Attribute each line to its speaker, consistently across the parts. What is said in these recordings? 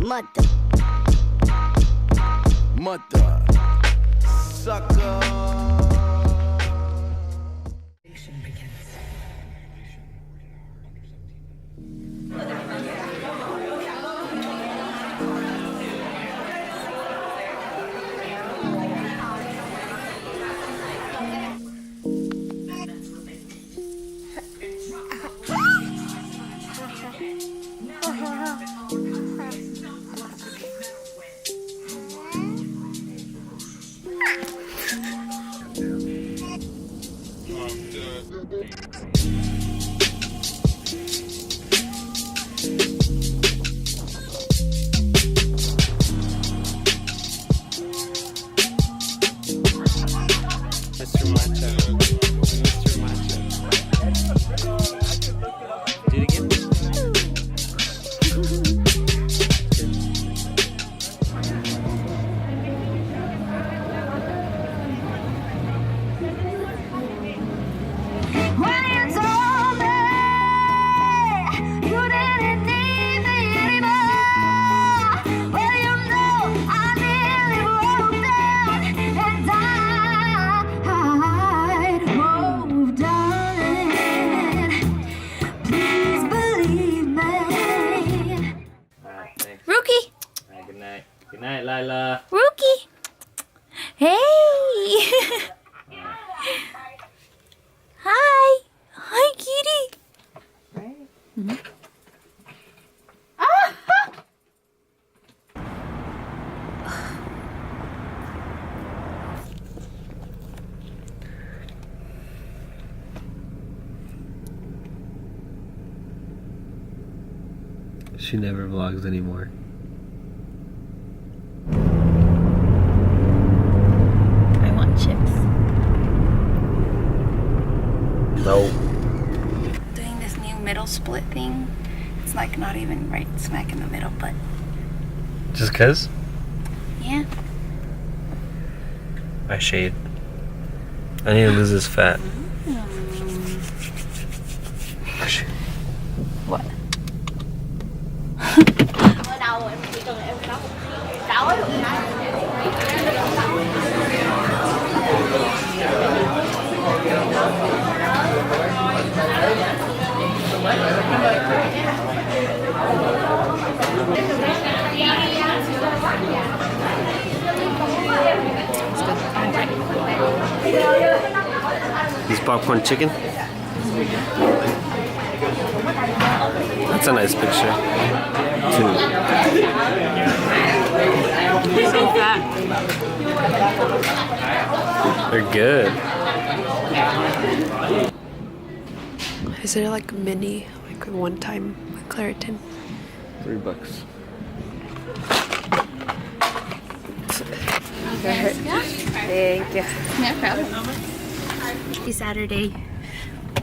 Speaker 1: Mother. Sucker.
Speaker 2: Good night, Lila.
Speaker 3: Rookie. Hey. Hi. Hi, kitty.
Speaker 4: Right.
Speaker 3: Mm-hmm.
Speaker 5: She never vlogs anymore.
Speaker 3: I want chips.
Speaker 5: No.
Speaker 3: Doing this new middle split thing. It's like not even right smack in the middle, but
Speaker 5: Just cause?
Speaker 3: yeah.
Speaker 5: I shade. I need to lose this fat.
Speaker 3: What?
Speaker 5: This popcorn chicken? That's a nice picture. Too.
Speaker 3: So fat.
Speaker 5: They're good.
Speaker 4: Is there like a mini, like a one-time Claritin?
Speaker 5: $3.
Speaker 4: Thank you.
Speaker 3: No problem. Happy Saturday.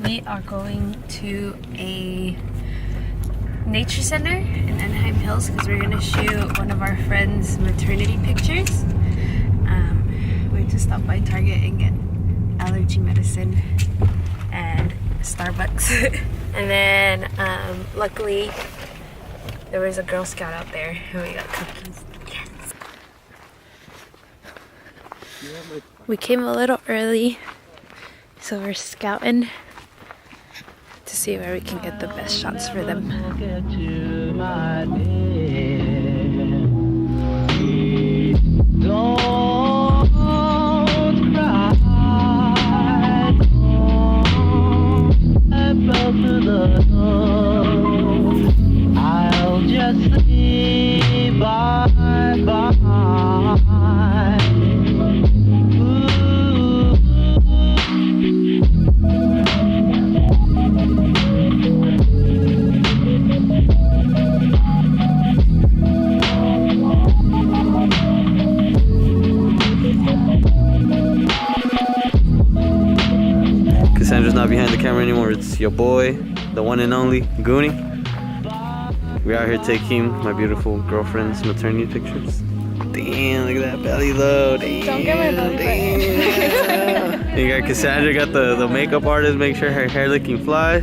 Speaker 3: We are going to a nature center in Anaheim Hills because we're gonna shoot one of our friends' maternity pictures. We just stopped by Target and get allergy medicine and Starbucks. And then luckily there was a Girl Scout out there and we got cookies. Yes. We came a little early, so we're scouting to see where we can get the best shots for them.
Speaker 6: I'll just say bye-bye.
Speaker 5: Cassandra's not behind the camera anymore. It's your boy, the one and only Goonie. We're out here taking my beautiful girlfriend's maternity pictures. Damn, look at that belly though. Damn,
Speaker 3: Don't get my belly
Speaker 5: damn. You got Cassandra, got the makeup artist, make sure her hair looking fly.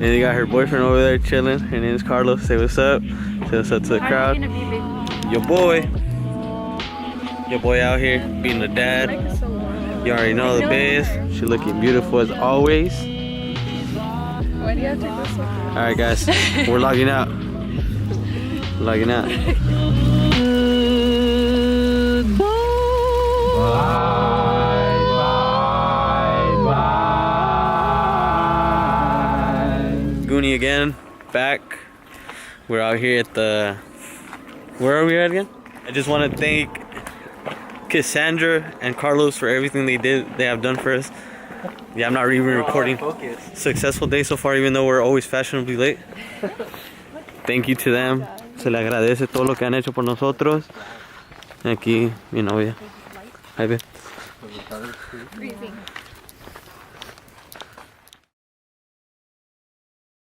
Speaker 5: And you got her boyfriend over there chilling. Her name is Carlos. Say what's up. Say what's up to the crowd. Your boy out here being the dad. You already know the biz. She looking beautiful as always.
Speaker 4: Why do you have to go so far?
Speaker 5: Alright guys, we're logging out. Logging out. Goonie again, back. We're out here at the... Where are we at again? I just want to thank Cassandra and Carlos for everything they have done for us. Yeah, I'm not even recording. Successful day so far, even though we're always fashionably late. Thank you to them. Se le agradece todo lo que han hecho por nosotros. Aquí, mi novia. Hi, babe.
Speaker 4: Freezing.